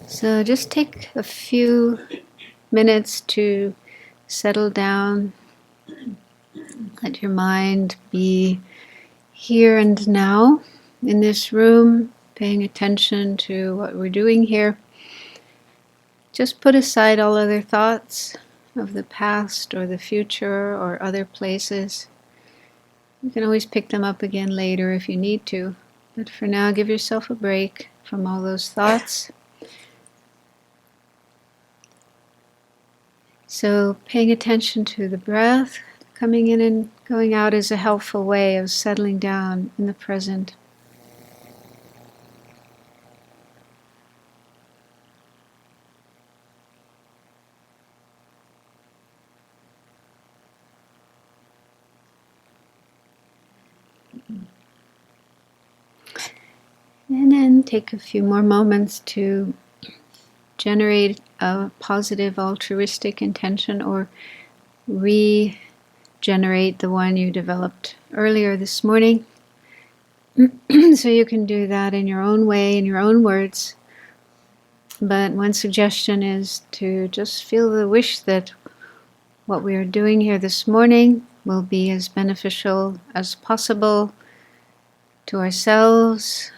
So just take a few minutes to settle down. Let your mind be here and now in this room, paying attention to what we're doing here. Just put aside all other thoughts of the past or the future or other places. You can always pick them up again later if you need to, but for now, give yourself a break from all those thoughts. So paying attention to the breath, coming in and going out is a helpful way of settling down in the present. And then take a few more moments to generate a positive altruistic intention or regenerate the one you developed earlier this morning. So you can do that in your own way, in your own words. But one suggestion is to just feel the wish that what we are doing here this morning will be as beneficial as possible to ourselves,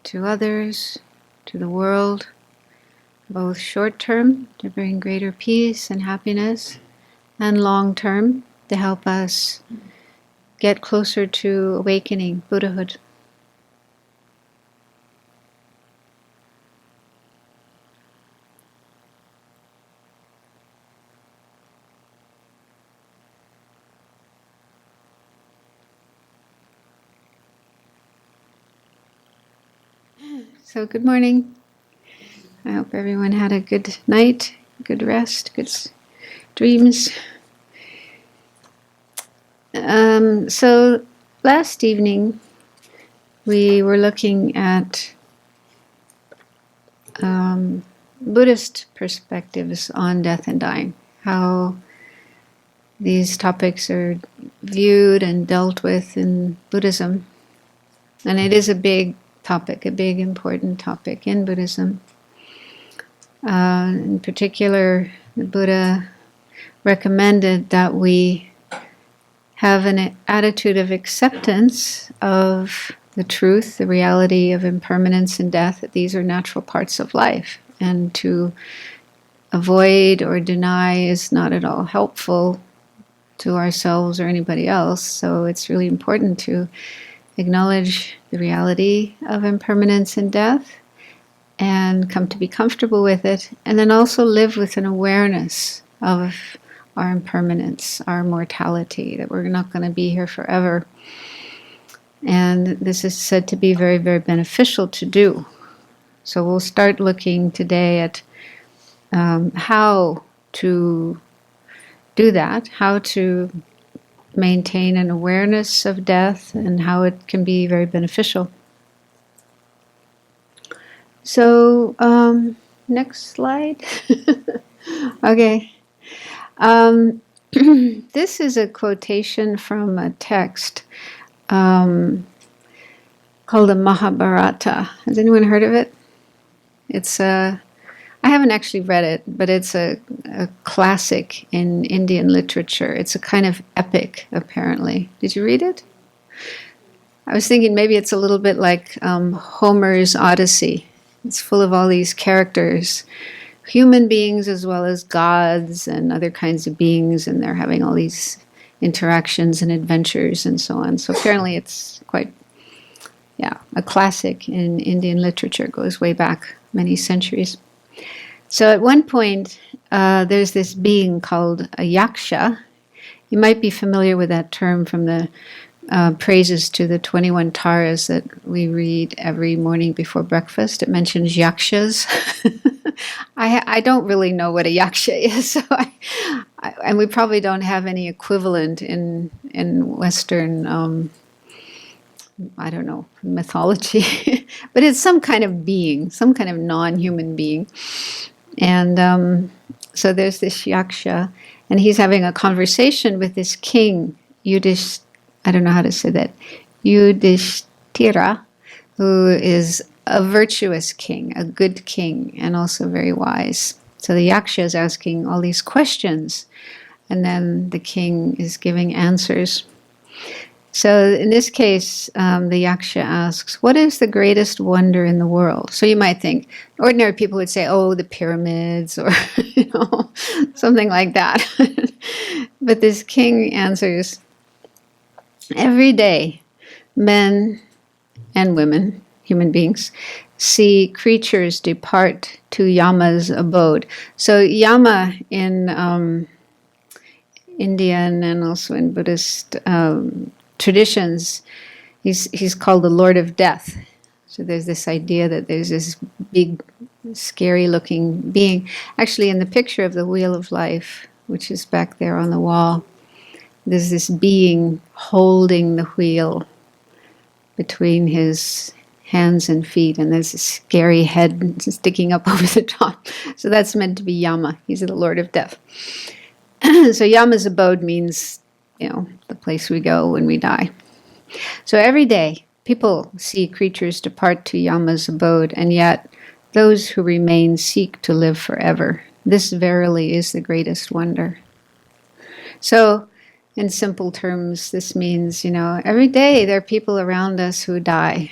to others, to the world, both short term to bring greater peace and happiness, and long term to help us get closer to awakening, Buddhahood. So good morning. I hope everyone had a good night, good rest, good dreams. So last evening we were looking at Buddhist perspectives on death and dying, how these topics are viewed and dealt with in Buddhism. And it is a big topic, a big important topic in Buddhism. In particular, the Buddha recommended that we have an attitude of acceptance of the truth, the reality of impermanence and death, that these are natural parts of life. And to avoid or deny is not at all helpful to ourselves or anybody else. So it's really important to acknowledge the reality of impermanence and death and come to be comfortable with it, and then also live with an awareness of our impermanence, our mortality, that we're not going to be here forever. And this is said to be very, very beneficial to do. So we'll start looking today at how to do that, how to maintain an awareness of death, and how it can be very beneficial. So, next slide. Okay. This is a quotation from a text called the Mahabharata. Has anyone heard of it? It's I haven't actually read it, but it's a classic in Indian literature. It's a kind of epic, apparently. Did you read it? I was thinking maybe it's a little bit like Homer's Odyssey. It's full of all these characters, human beings as well as gods and other kinds of beings, and they're having all these interactions and adventures and so on. So apparently it's quite, a classic in Indian literature. It goes way back many centuries. So at one point, there's this being called a yaksha. You might be familiar with that term from the praises to the 21 taras that we read every morning before breakfast. It mentions yakshas. I don't really know what a yaksha is, so and we probably don't have any equivalent in Western, I don't know, mythology. But it's some kind of being, some kind of non-human being. And so there's this yaksha, and he's having a conversation with this king, I don't know how to say that, Yudhishthira, who is a virtuous king, a good king, and also very wise. So the yaksha is asking all these questions, and then the king is giving answers. So in this case, the yaksha asks, what is the greatest wonder in the world? So you might think, ordinary people would say, oh, the pyramids, or something like that. But this king answers, every day, men and women, human beings, see creatures depart to Yama's abode. So Yama in Indian and also in Buddhist traditions, he's called the Lord of Death. So there's this idea that there's this big, scary-looking being. Actually, in the picture of the Wheel of Life, which is back there on the wall, there's this being holding the wheel between his hands and feet, and there's a scary head sticking up over the top. So that's meant to be Yama. He's the Lord of Death. So Yama's abode means, the place we go when we die. So every day, people see creatures depart to Yama's abode, and yet those who remain seek to live forever. This verily is the greatest wonder. So, in simple terms, this means, every day there are people around us who die.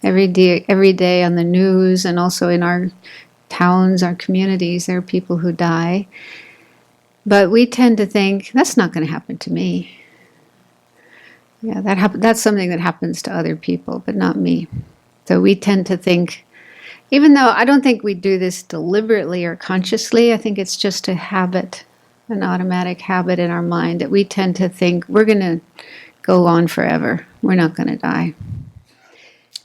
Every day on the news and also in our towns, our communities, there are people who die. But we tend to think, that's not going to happen to me. Yeah, that's something that happens to other people, but not me. So we tend to think, even though I don't think we do this deliberately or consciously, I think it's just a habit, an automatic habit in our mind, that we tend to think we're going to go on forever. We're not going to die.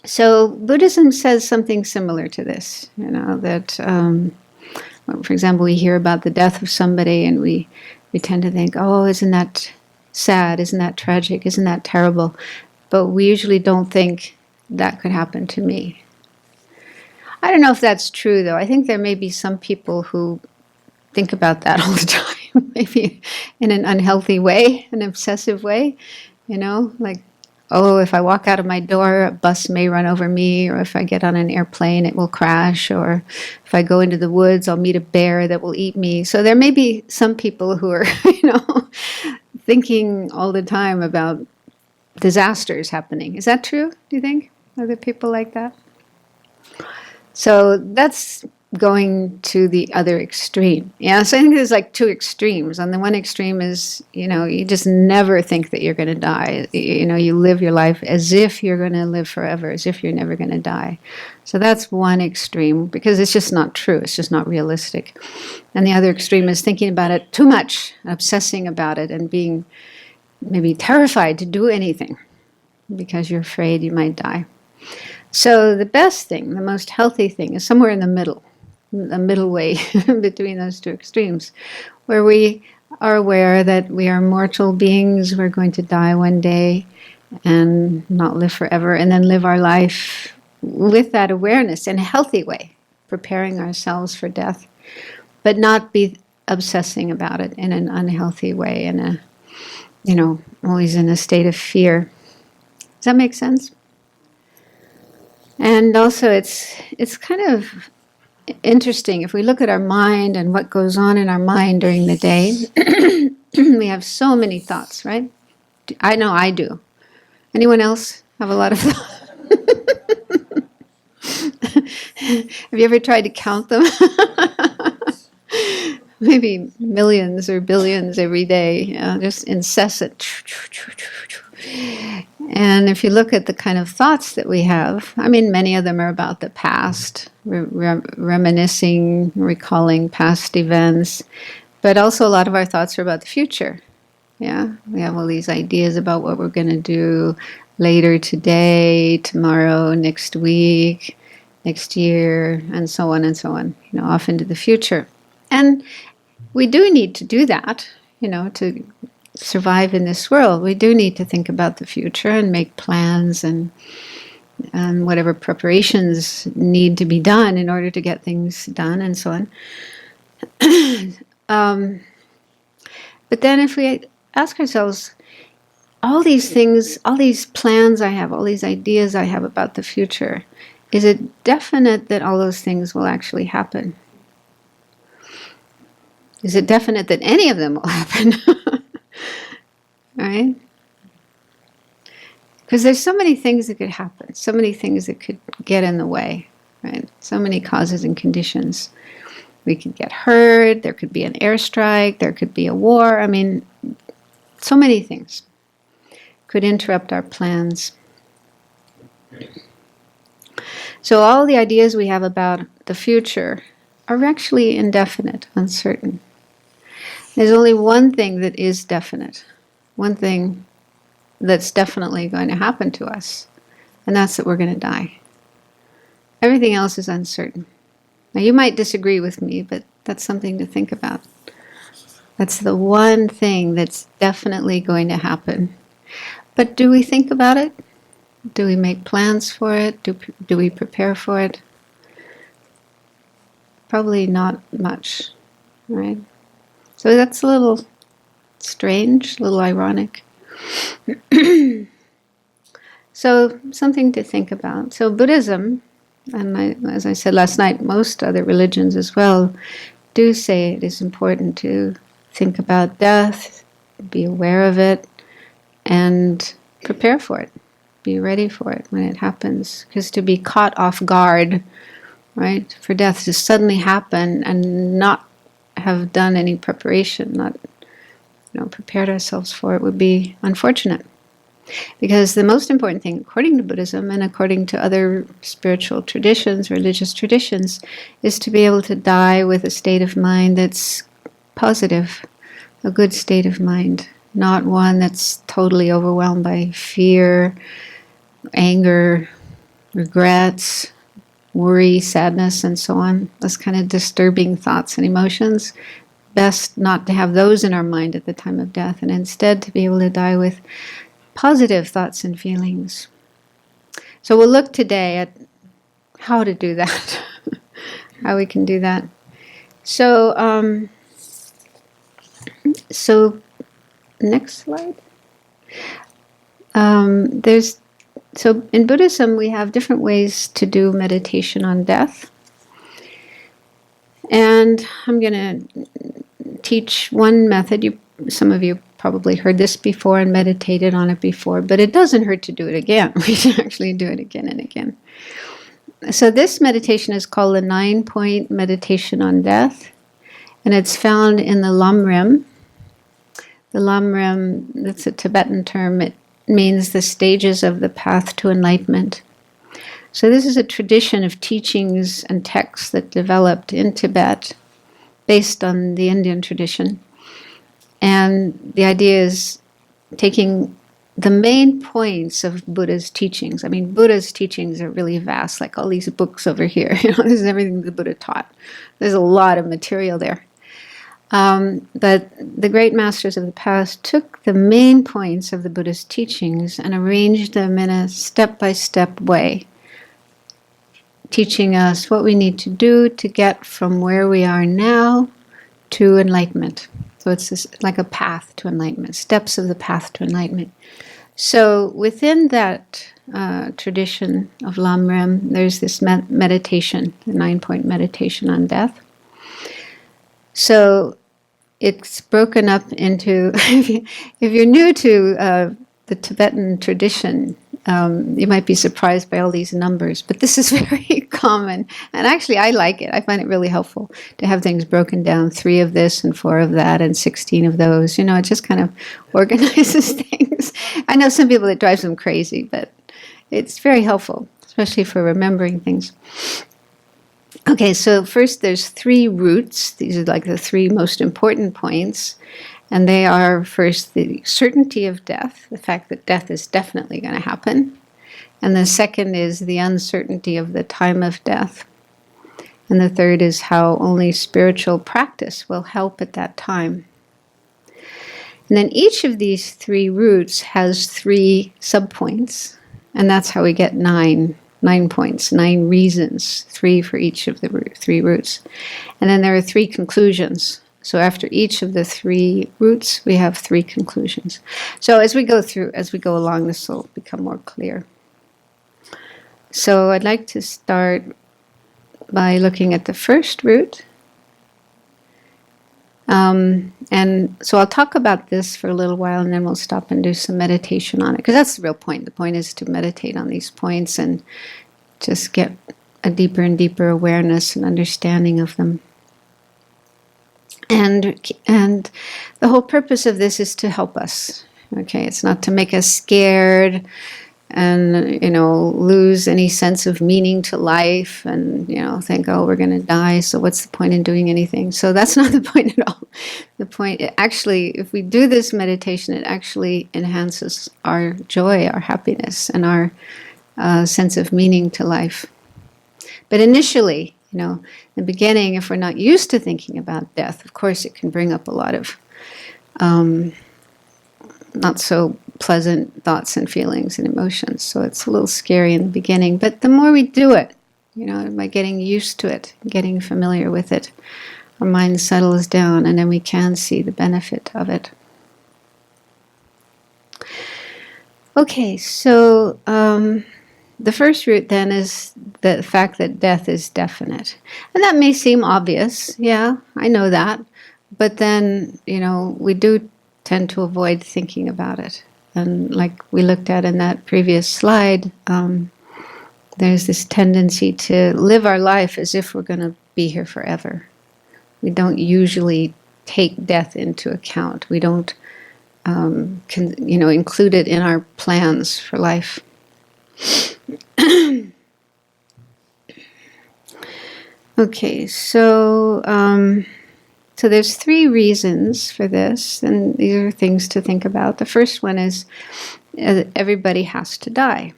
So Buddhism says something similar to this, that, for example, we hear about the death of somebody and we tend to think, oh, isn't that sad? Isn't that tragic? Isn't that terrible? But we usually don't think that could happen to me. I don't know if that's true, though. I think there may be some people who think about that all the time, maybe in an unhealthy way, an obsessive way, like, oh, if I walk out of my door, a bus may run over me, or if I get on an airplane, it will crash, or if I go into the woods, I'll meet a bear that will eat me. So there may be some people who are, thinking all the time about disasters happening. Is that true, do you think? Are there people like that? So that's going to the other extreme. Yeah, so I think there's like two extremes. On the one extreme is, you just never think that you're going to die. You live your life as if you're going to live forever, as if you're never going to die. So that's one extreme, because it's just not true. It's just not realistic. And the other extreme is thinking about it too much, obsessing about it, and being maybe terrified to do anything because you're afraid you might die. So the best thing, the most healthy thing, is somewhere in the middle. A middle way between those two extremes, where we are aware that we are mortal beings, we're going to die one day and not live forever, and then live our life with that awareness in a healthy way, preparing ourselves for death, but not be obsessing about it in an unhealthy way, always in a state of fear. Does that make sense? And also it's kind of interesting, if we look at our mind and what goes on in our mind during the day, we have so many thoughts, right? I know I do. Anyone else have a lot of thoughts? Have you ever tried to count them? Maybe millions or billions every day, just incessant. And if you look at the kind of thoughts that we have, many of them are about the past, reminiscing, recalling past events, but also a lot of our thoughts are about the future. Yeah, we have all these ideas about what we're going to do later today, tomorrow, next week, next year, and so on, off into the future. And we do need to do that, to survive in this world. We do need to think about the future and make plans and whatever preparations need to be done in order to get things done and so on. But then if we ask ourselves, all these things, all these plans I have, all these ideas I have about the future, is it definite that all those things will actually happen? Is it definite that any of them will happen? Right? Because there's so many things that could happen, so many things that could get in the way, right? So many causes and conditions. We could get hurt, there could be an airstrike, there could be a war. I mean, so many things could interrupt our plans. So all the ideas we have about the future are actually indefinite, uncertain. There's only one thing that is definite, one thing that's definitely going to happen to us, and that's that we're going to die. Everything else is uncertain. Now, you might disagree with me, but that's something to think about. That's the one thing that's definitely going to happen. But do we think about it? Do we make plans for it? Do we prepare for it? Probably not much, right? So that's a little strange, a little ironic. So something to think about. So Buddhism, and as I said last night, most other religions as well, do say it is important to think about death, be aware of it, and prepare for it. Be ready for it when it happens. Because to be caught off guard, right, for death to suddenly happen and not have done any preparation, not prepared ourselves for it, would be unfortunate. Because the most important thing, according to Buddhism and according to other spiritual traditions, religious traditions, is to be able to die with a state of mind that's positive, a good state of mind, not one that's totally overwhelmed by fear, anger, regrets, worry, sadness, and so on. Those kind of disturbing thoughts and emotions. Best not to have those in our mind at the time of death, and instead to be able to die with positive thoughts and feelings. So we'll look today at how to do that, how we can do that. So, next slide. So in Buddhism, we have different ways to do meditation on death. And I'm going to teach one method. Some of you probably heard this before and meditated on it before, but it doesn't hurt to do it again. We should actually do it again and again. So this meditation is called the 9-point meditation on death, and it's found in the Lamrim. The Lamrim, that's a Tibetan term. It means the stages of the path to enlightenment. So this is a tradition of teachings and texts that developed in Tibet based on the Indian tradition. And the idea is taking the main points of Buddha's teachings. I mean, Buddha's teachings are really vast, like all these books over here. This is everything the Buddha taught. There's a lot of material there. But the great masters of the past took the main points of the Buddha's teachings and arranged them in a step-by-step way, teaching us what we need to do to get from where we are now to enlightenment. So it's like a path to enlightenment, steps of the path to enlightenment. So within that tradition of Lamrim, there's this meditation, the 9-point meditation on death. So it's broken up into, if you're new to the Tibetan tradition, you might be surprised by all these numbers, but this is very common. And actually, I like it. I find it really helpful to have things broken down, 3 of this and 4 of that and 16 of those. It just kind of organizes things. I know some people it drives them crazy, but it's very helpful, especially for remembering things. Okay, so first there's 3 roots. These are like the 3 most important points. And they are, first, the certainty of death, the fact that death is definitely going to happen. And the second is the uncertainty of the time of death. And the third is how only spiritual practice will help at that time. And then each of these 3 roots has 3 subpoints. And that's how we get 9 points, 9 reasons, 3 for each of the 3 roots. And then there are 3 conclusions. So after each of the 3 roots, we have 3 conclusions. So as we go along, this will become more clear. So I'd like to start by looking at the first root. And so I'll talk about this for a little while, and then we'll stop and do some meditation on it, because that's the real point. The point is to meditate on these points and just get a deeper and deeper awareness and understanding of them. And the whole purpose of this is to help us. Okay, it's not to make us scared and, lose any sense of meaning to life and, think, oh, we're going to die, so what's the point in doing anything? So that's not the point at all. The point, actually, if we do this meditation, it actually enhances our joy, our happiness, and our sense of meaning to life. But initially, in the beginning, if we're not used to thinking about death, of course, it can bring up a lot of not so pleasant thoughts and feelings and emotions. So it's a little scary in the beginning. But the more we do it, by getting used to it, getting familiar with it, our mind settles down, and then we can see the benefit of it. Okay, so the first root then is the fact that death is definite. And that may seem obvious. Yeah, I know that. But then, we do tend to avoid thinking about it. And like we looked at in that previous slide, there's this tendency to live our life as if we're going to be here forever. We don't usually take death into account. We don't, include it in our plans for life. Okay, so there's three reasons for this, and these are things to think about. The first one is everybody has to die.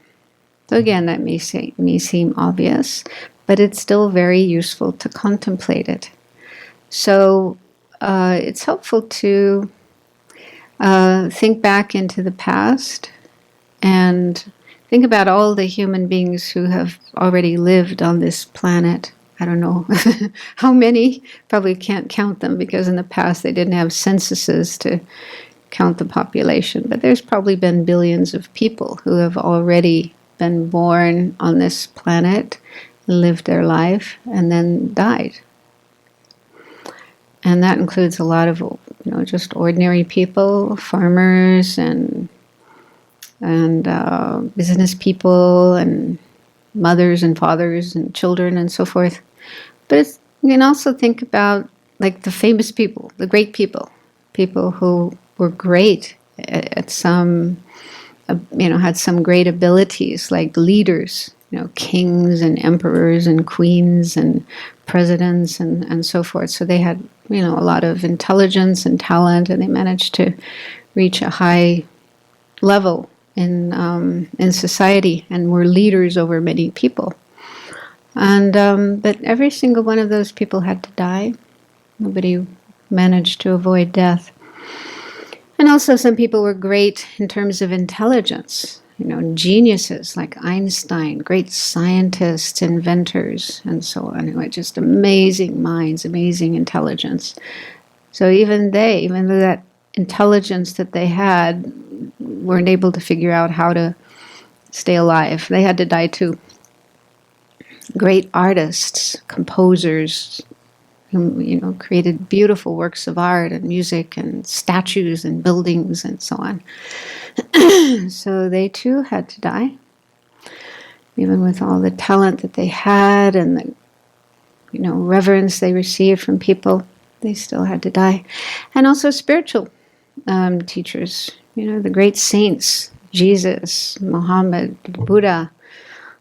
So again, that may seem obvious, but it's still very useful to contemplate it. So it's helpful to think back into the past and think about all the human beings who have already lived on this planet. I don't know how many, probably can't count them, because in the past they didn't have censuses to count the population. But there's probably been billions of people who have already been born on this planet, lived their life, and then died. And that includes a lot of, just ordinary people, farmers and business people and mothers and fathers and children and so forth. But you can also think about like the famous people, the great people who were great at some, had some great abilities, like leaders, kings and emperors and queens and presidents and so forth. So they had, a lot of intelligence and talent, and they managed to reach a high level in society and were leaders over many people. And but every single one of those people had to die. Nobody managed to avoid death. And also some people were great in terms of intelligence, geniuses like Einstein, great scientists, inventors, and so on. Anyway, just amazing minds, amazing intelligence. So even though that intelligence that they had, weren't able to figure out how to stay alive. They had to die too. Great artists, composers, who created beautiful works of art and music and statues and buildings and so on. So they too had to die. Even with all the talent that they had and the reverence they received from people, they still had to die. And also spiritual teachers, the great saints, Jesus, Muhammad, Buddha.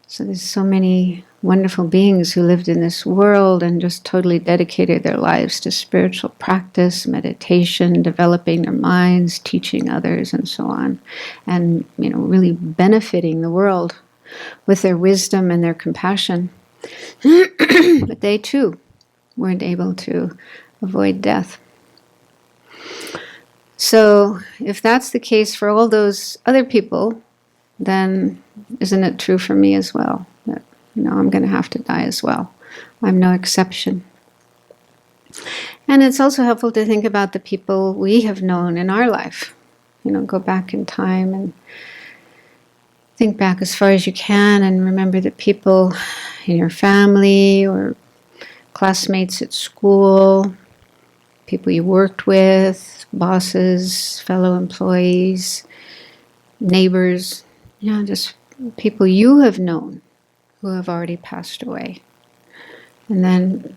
So there's so many wonderful beings who lived in this world and just totally dedicated their lives to spiritual practice, meditation, developing their minds, teaching others, and so on. And, really benefiting the world with their wisdom and their compassion. But they too weren't able to avoid death. So if that's the case for all those other people, then isn't it true for me as well? That, I'm going to have to die as well. I'm no exception. And it's also helpful to think about the people we have known in our life. Go back in time and think back as far as you can and remember the people in your family or classmates at school, people you worked with, bosses, fellow employees, neighbors, just people you have known who have already passed away. And then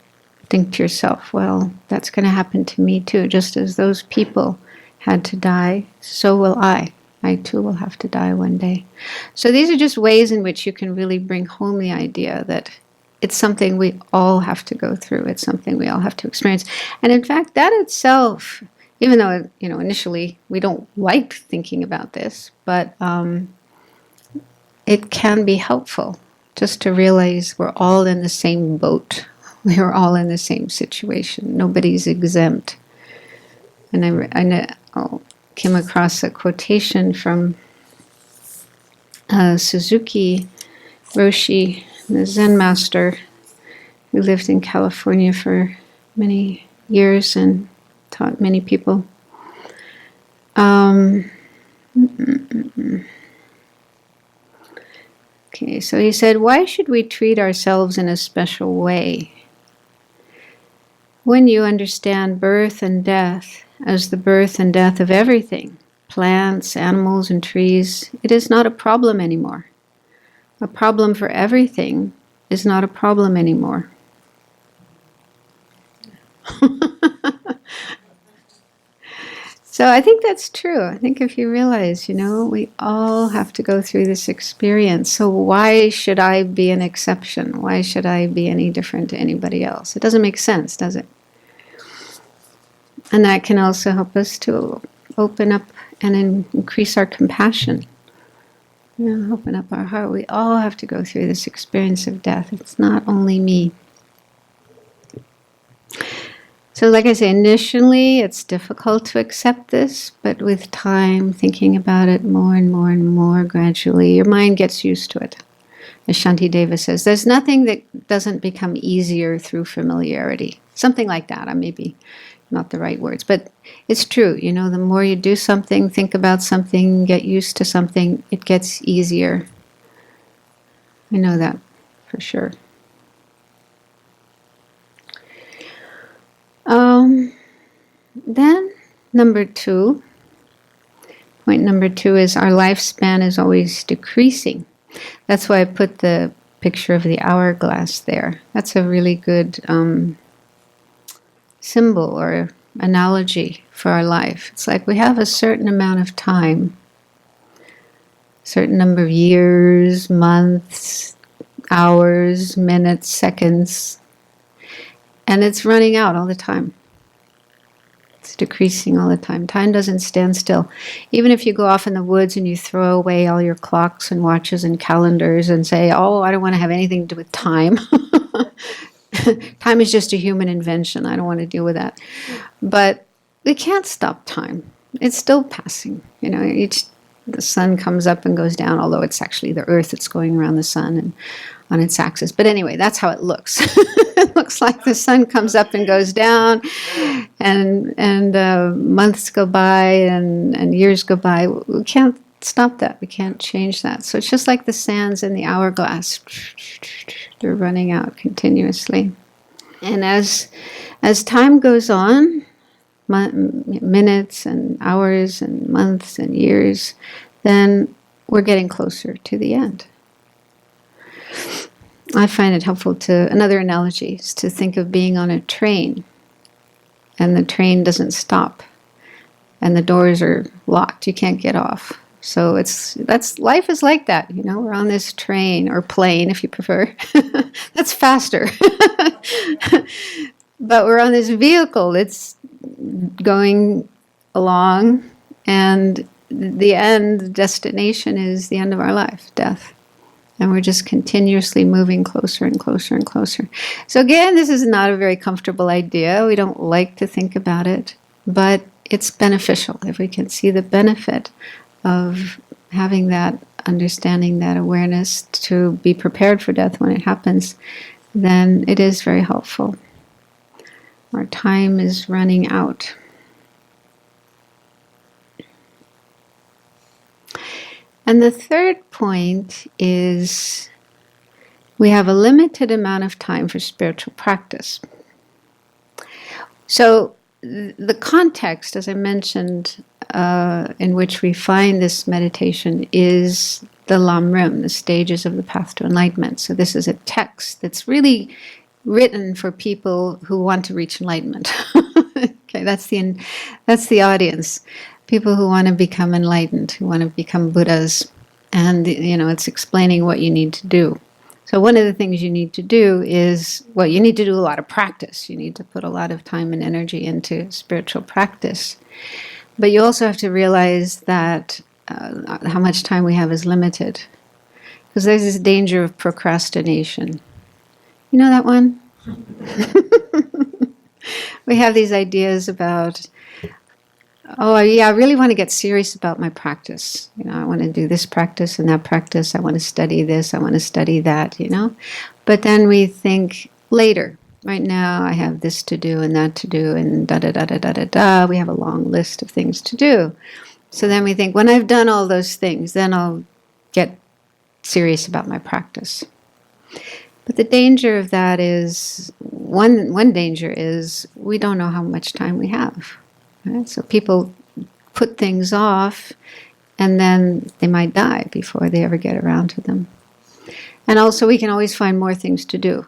think to yourself, well, that's going to happen to me too. Just as those people had to die, so will I. I too will have to die one day. So these are just ways in which you can really bring home the idea that it's something we all have to go through. It's something we all have to experience. And in fact, that itself, even though, initially we don't like thinking about this, but it can be helpful just to realize we're all in the same boat. We're all in the same situation. Nobody's exempt. And I came across a quotation from Suzuki Roshi, the Zen master who lived in California for many years and taught many people. Okay, so he said, why should we treat ourselves in a special way? When you understand birth and death as the birth and death of everything, plants, animals, and trees, it is not a problem anymore. A problem for everything is not a problem anymore. So I think that's true. I think if you realize, we all have to go through this experience. So why should I be an exception? Why should I be any different to anybody else? It doesn't make sense, does it? And that can also help us to open up and increase our compassion. Open up our heart. We all have to go through this experience of death. It's not only me. So like I say, initially it's difficult to accept this, but with time, thinking about it more and more and more gradually, your mind gets used to it. As Shantideva says, there's nothing that doesn't become easier through familiarity. Something like that. Maybe not the right words, but it's true. The more you do something, think about something, get used to something, it gets easier. I know that for sure. Then point number two is our lifespan is always decreasing. That's why I put the picture of the hourglass there. That's a really good symbol or analogy for our life. It's like we have a certain amount of time, certain number of years, months, hours, minutes, seconds, and it's running out all the time. It's decreasing all the time. Time doesn't stand still. Even if you go off in the woods and you throw away all your clocks and watches and calendars and say, oh, I don't want to have anything to do with time. Time is just a human invention. I don't want to deal with that. But we can't stop time. It's still passing. The sun comes up and goes down, although it's actually the earth that's going around the sun and on its axis. But anyway, that's how it looks. It looks like the sun comes up and goes down, and months go by and years go by. We can't stop that. We can't change that. So it's just like the sands in the hourglass. They're running out continuously. And as time goes on, minutes and hours and months and years, then we're getting closer to the end. I find it helpful another analogy is to think of being on a train, and the train doesn't stop, and the doors are locked. You can't get off. So life is like that, we're on this train or plane if you prefer. That's faster. But we're on this vehicle that's going along, and the destination is the end of our life, death. And we're just continuously moving closer and closer and closer. So again, this is not a very comfortable idea. We don't like to think about it, but it's beneficial if we can see the benefit of having that understanding, that awareness to be prepared for death when it happens, then it is very helpful. Our time is running out. And the third point is we have a limited amount of time for spiritual practice. So the context, as I mentioned, in which we find this meditation is the Lamrim, the stages of the path to enlightenment. So this is a text that's really written for people who want to reach enlightenment. Okay, that's the audience. People who want to become enlightened, who want to become Buddhas, and it's explaining what you need to do. So one of the things you need to do is, you need to do a lot of practice. You need to put a lot of time and energy into spiritual practice. But you also have to realize that how much time we have is limited. Because there's this danger of procrastination. You know that one? We have these ideas about, oh yeah, I really want to get serious about my practice. I want to do this practice and that practice. I want to study this. I want to study that, But then we think later. Right now I have this to do and that to do and da-da-da-da-da-da-da. We have a long list of things to do. So then we think, when I've done all those things, then I'll get serious about my practice. But the danger of that is, one danger is we don't know how much time we have. Right? So people put things off, and then they might die before they ever get around to them. And also we can always find more things to do.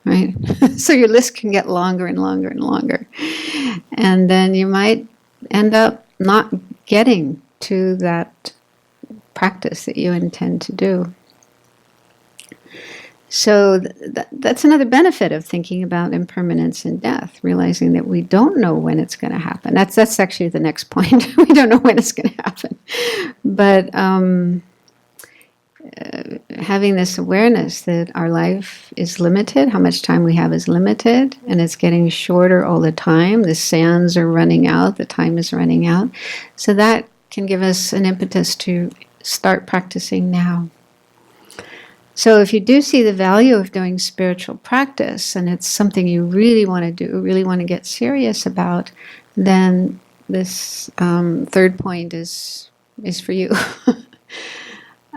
Right? So your list can get longer and longer and longer. And then you might end up not getting to that practice that you intend to do. So that's another benefit of thinking about impermanence and death, realizing that we don't know when it's going to happen. That's actually the next point. We don't know when it's going to happen. But having this awareness that our life is limited, how much time we have is limited, and it's getting shorter all the time. The sands are running out, the time is running out. So that can give us an impetus to start practicing now. So if you do see the value of doing spiritual practice, and it's something you really want to do, really want to get serious about, then this third point is for you.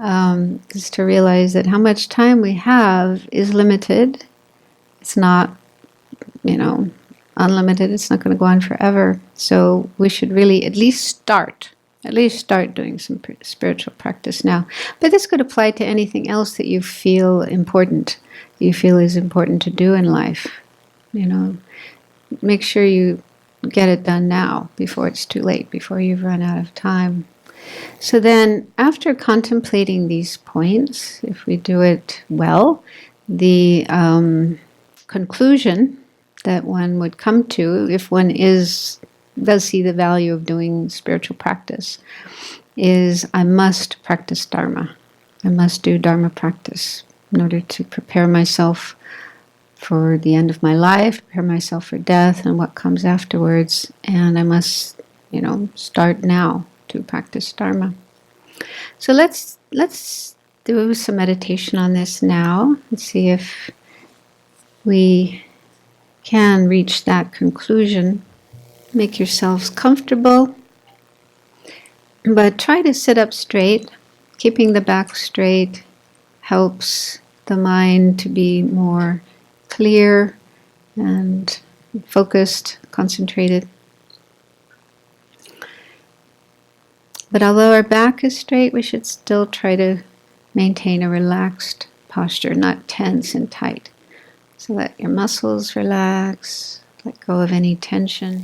Is to realize that how much time we have is limited. It's not, unlimited. It's not going to go on forever. So we should really at least start doing some spiritual practice now. But this could apply to anything else that you feel important, is important to do in life. Make sure you get it done now before it's too late, before you've run out of time. So then, after contemplating these points, if we do it well, the conclusion that one would come to, if one does see the value of doing spiritual practice, is I must practice Dharma. I must do Dharma practice in order to prepare myself for the end of my life, prepare myself for death and what comes afterwards. And I must, start now to practice Dharma. So let's do some meditation on this now and see if we can reach that conclusion. Make yourselves comfortable, but try to sit up straight. Keeping the back straight helps the mind to be more clear and focused, concentrated. But although our back is straight, we should still try to maintain a relaxed posture, not tense and tight. So let your muscles relax, let go of any tension.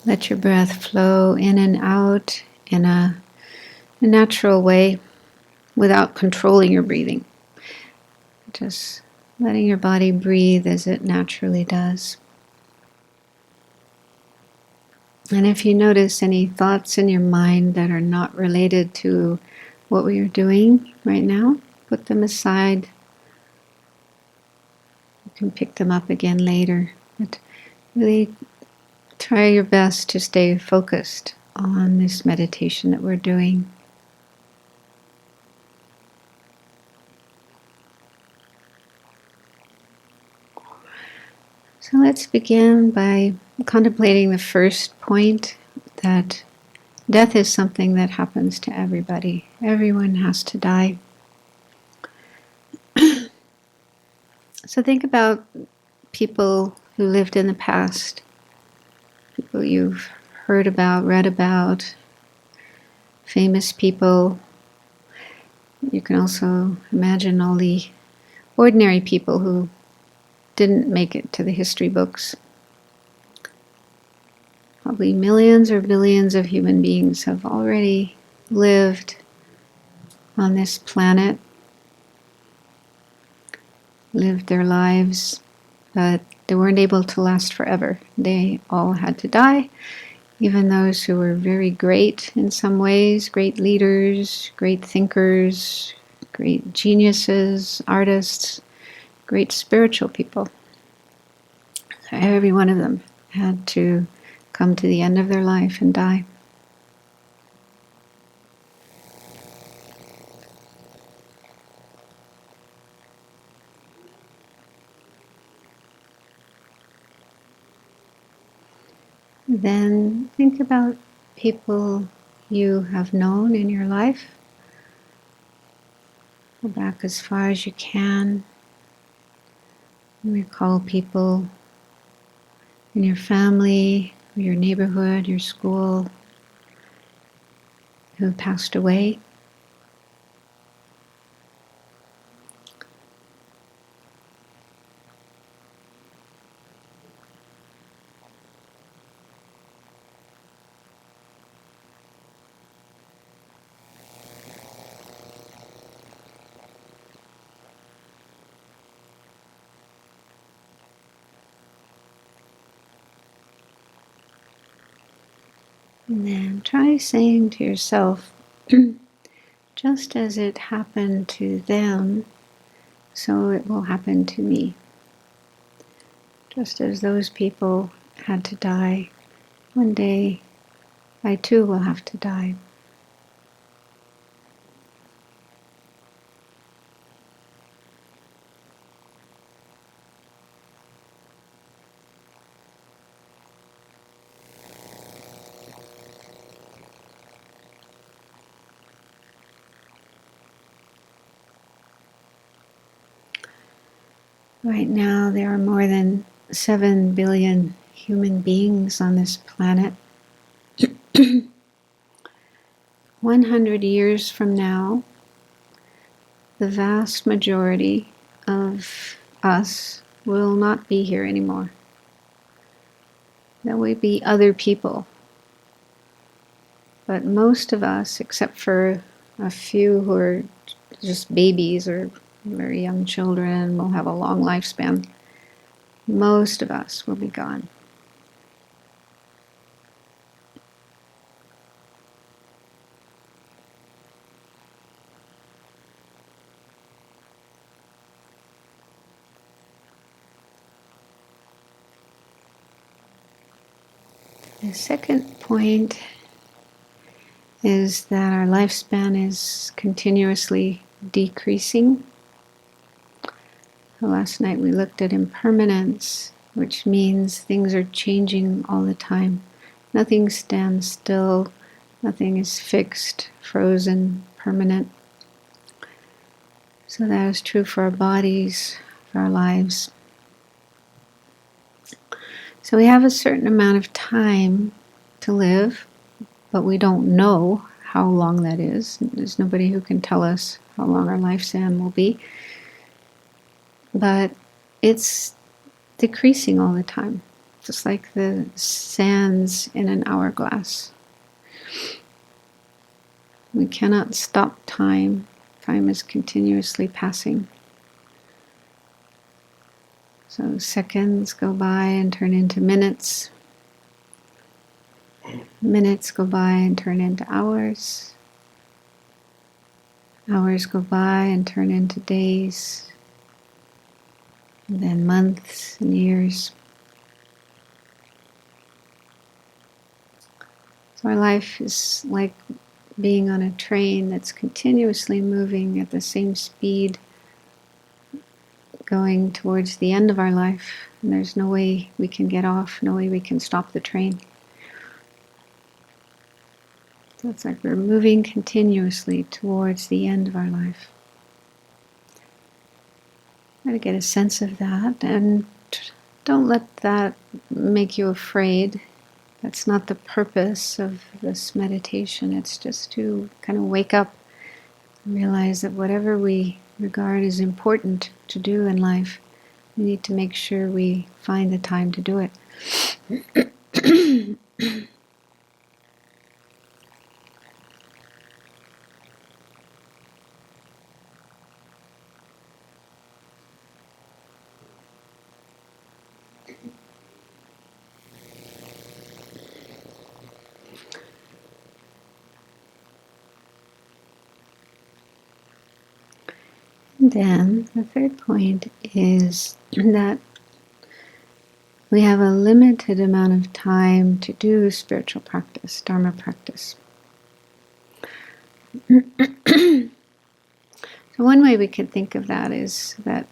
Let your breath flow in and out in a natural way without controlling your breathing. Just letting your body breathe as it naturally does. And if you notice any thoughts in your mind that are not related to what we are doing right now, put them aside. You can pick them up again later. But really try your best to stay focused on this meditation that we're doing. So let's begin by contemplating the first point, that Death is something that happens to everybody. Everyone has to die. So think about people who lived in the past, people you've heard about, read about, famous people. You can also imagine all the ordinary people who didn't make it to the history books. Probably millions or billions of human beings have already lived on this planet, lived their lives, but they weren't able to last forever. They all had to die, even those who were very great in some ways, great leaders, great thinkers, great geniuses, artists, great spiritual people. Every one of them had to come to the end of their life and die. Then think about people you have known in your life. Go back as far as you can. Recall people in your family, your neighborhood, your school who passed away. And then try saying to yourself, just as it happened to them, so it will happen to me. Just as those people had to die, one day I too will have to die. Right now, there are more than 7 billion human beings on this planet. 100 years from now, the vast majority of us will not be here anymore. There will be other people. But most of us, except for a few who are just babies or very young children, will have a long lifespan. Most of us will be gone. The second point is that our lifespan is continuously decreasing. So last night we looked at impermanence, which means things are changing all the time. Nothing stands still, nothing is fixed, frozen, permanent. So that is true for our bodies, for our lives. So we have a certain amount of time to live, but we don't know how long that is. There's nobody who can tell us how long our lifespan will be. But it's decreasing all the time, just like the sands in an hourglass. We cannot stop time. Time is continuously passing. So seconds go by and turn into minutes. Minutes go by and turn into hours. Hours go by and turn into days. And then months and years. So our life is like being on a train that's continuously moving at the same speed, going towards the end of our life. And there's no way we can get off, no way we can stop the train. So it's like we're moving continuously towards the end of our life. Try to get a sense of that, and don't let that make you afraid. That's not the purpose of this meditation. It's just to kind of wake up and realize that whatever we regard as important to do in life, we need to make sure we find the time to do it. And then the third point is that we have a limited amount of time to do spiritual practice, Dharma practice. So one way we could think of that is that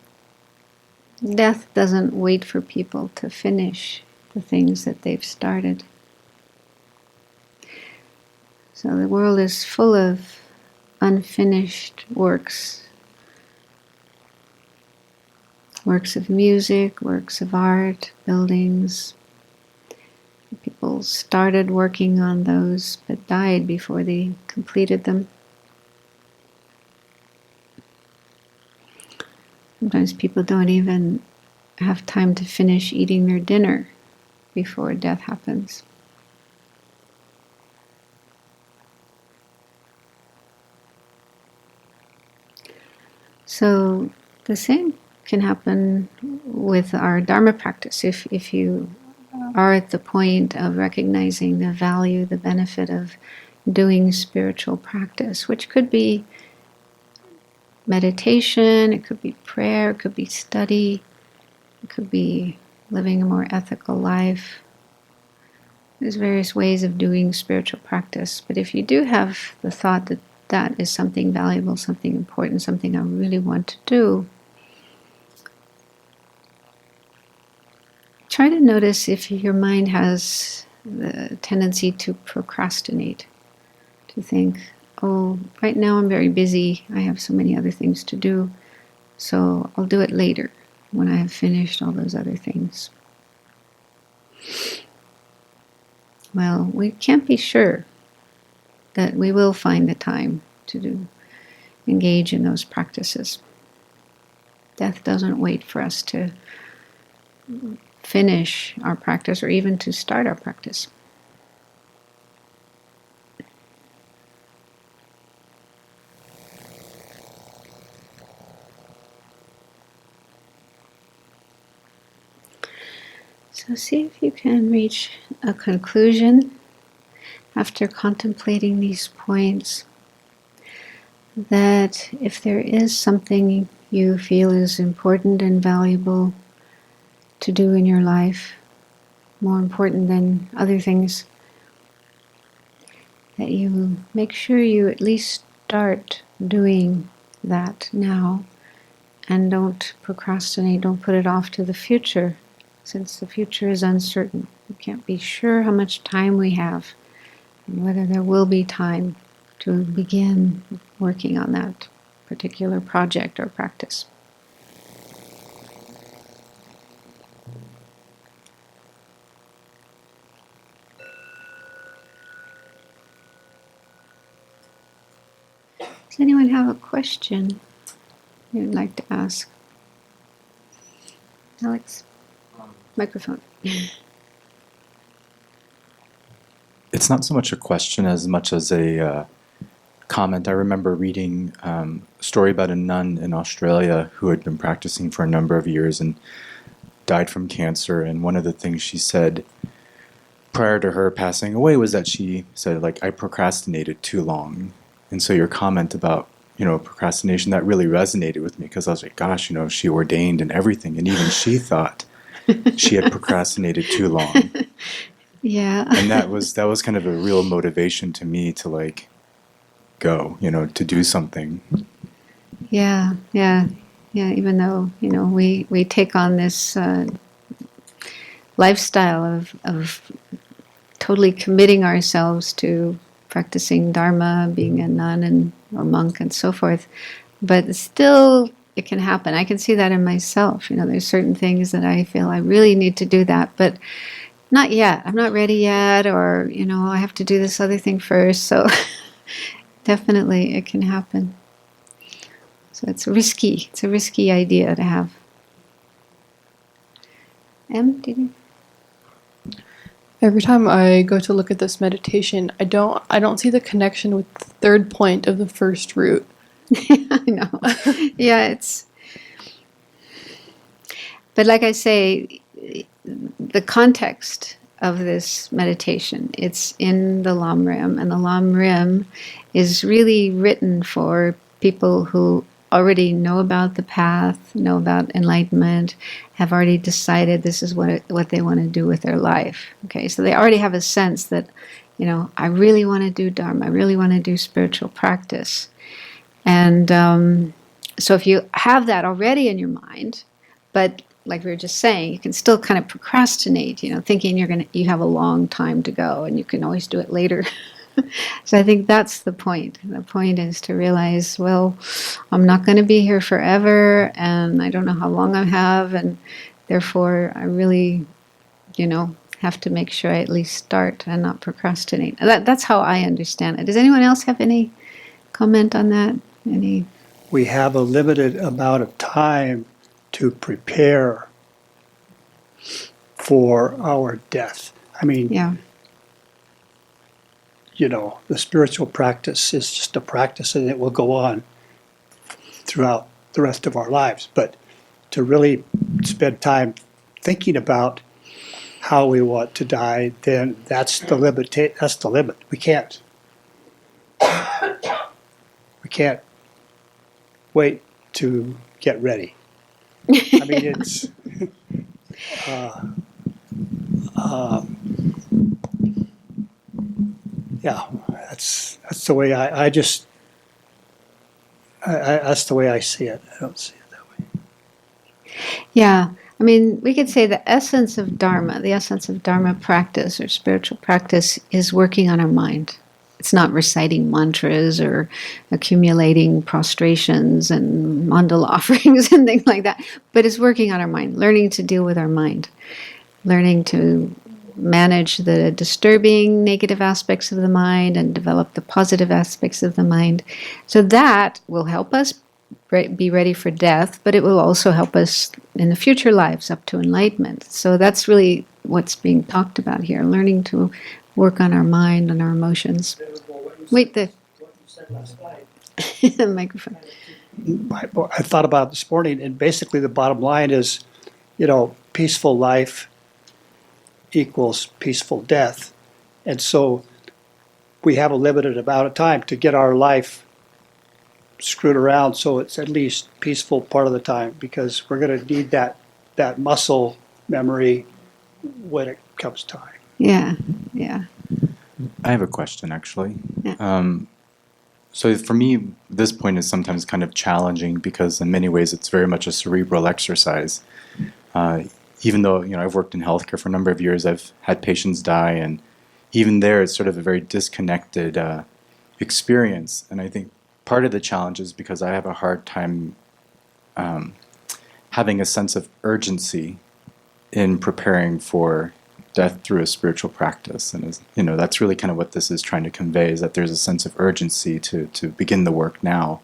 death doesn't wait for people to finish the things that they've started. So the world is full of unfinished works of music, works of art, buildings. People started working on those but died before they completed them. Sometimes people don't even have time to finish eating their dinner before death happens. So the same can happen with our Dharma practice. If you are at the point of recognizing the value, the benefit of doing spiritual practice, which could be meditation, it could be prayer, it could be study, it could be living a more ethical life. There's various ways of doing spiritual practice. But if you do have the thought that that is something valuable, something important, something I really want to do, try to notice if your mind has the tendency to procrastinate, to think, oh, right now I'm very busy, I have so many other things to do, so I'll do it later when I have finished all those other things. Well, we can't be sure that we will find the time to engage in those practices. Death doesn't wait for us to finish our practice or even to start our practice. So see if you can reach a conclusion after contemplating these points, that if there is something you feel is important and valuable to do in your life, more important than other things, that you make sure you at least start doing that now, and don't procrastinate, don't put it off to the future, since the future is uncertain. We can't be sure how much time we have, and whether there will be time to begin working on that particular project or practice. Does anyone have a question you'd like to ask? Alex? Microphone. It's not so much a question as much as a comment. I remember reading a story about a nun in Australia who had been practicing for a number of years and died from cancer. And one of the things she said prior to her passing away was that she said, like, I procrastinated too long. And so your comment about, procrastination, that really resonated with me, because I was like, gosh, she ordained and everything. And even she thought she had procrastinated too long. Yeah. And that was kind of a real motivation to me to go, to do something. Yeah. Even though, we take on this lifestyle of totally committing ourselves to practicing Dharma, being a nun and or monk and so forth. But still, it can happen. I can see that in myself. There's certain things that I feel I really need to do that, but not yet. I'm not ready yet, or, I have to do this other thing first. So definitely it can happen. So it's risky. It's a risky idea to have. Did you? Every time I go to look at this meditation, I don't see the connection with the third point of the first root. I know. Yeah, but like I say, the context of this meditation, it's in the Lam Rim, and the Lam Rim is really written for people who already know about the path, know about enlightenment, have already decided this is what they want to do with their life. Okay, so they already have a sense that, I really want to do Dharma, I really want to do spiritual practice. And so if you have that already in your mind, but like we were just saying, you can still kind of procrastinate, thinking you have a long time to go and you can always do it later. So I think that's the point. The point is to realize, well, I'm not going to be here forever, and I don't know how long I have, and therefore I really, have to make sure I at least start and not procrastinate. That's how I understand it. Does anyone else have any comment on that? We have a limited amount of time to prepare for our death. I mean, Yeah. The spiritual practice is just a practice, and it will go on throughout the rest of our lives. But to really spend time thinking about how we want to die, then that's the limit. That's the limit. We can't wait to get ready. I mean, it's yeah. That's the way that's the way I see it. I don't see it that way. Yeah. I mean, we could say the essence of Dharma practice or spiritual practice is working on our mind. It's not reciting mantras or accumulating prostrations and mandala offerings and things like that, but it's working on our mind, learning to deal with our mind, learning to manage the disturbing negative aspects of the mind and develop the positive aspects of the mind. So that will help us be ready for death, but it will also help us in the future lives up to enlightenment. So that's really what's being talked about here, learning to work on our mind and our emotions. Wait, what you said last night. the microphone. I thought about it this morning, and basically the bottom line is, peaceful life equals peaceful death. And so we have a limited amount of time to get our life screwed around so it's at least peaceful part of the time, because we're going to need that muscle memory when it comes time. Yeah. I have a question, actually. Yeah. So for me, this point is sometimes kind of challenging because in many ways it's very much a cerebral exercise. Even though, I've worked in healthcare for a number of years, I've had patients die, and even there it's sort of a very disconnected experience. And I think part of the challenge is because I have a hard time having a sense of urgency in preparing for death through a spiritual practice. And that's really kind of what this is trying to convey, is that there's a sense of urgency to begin the work now.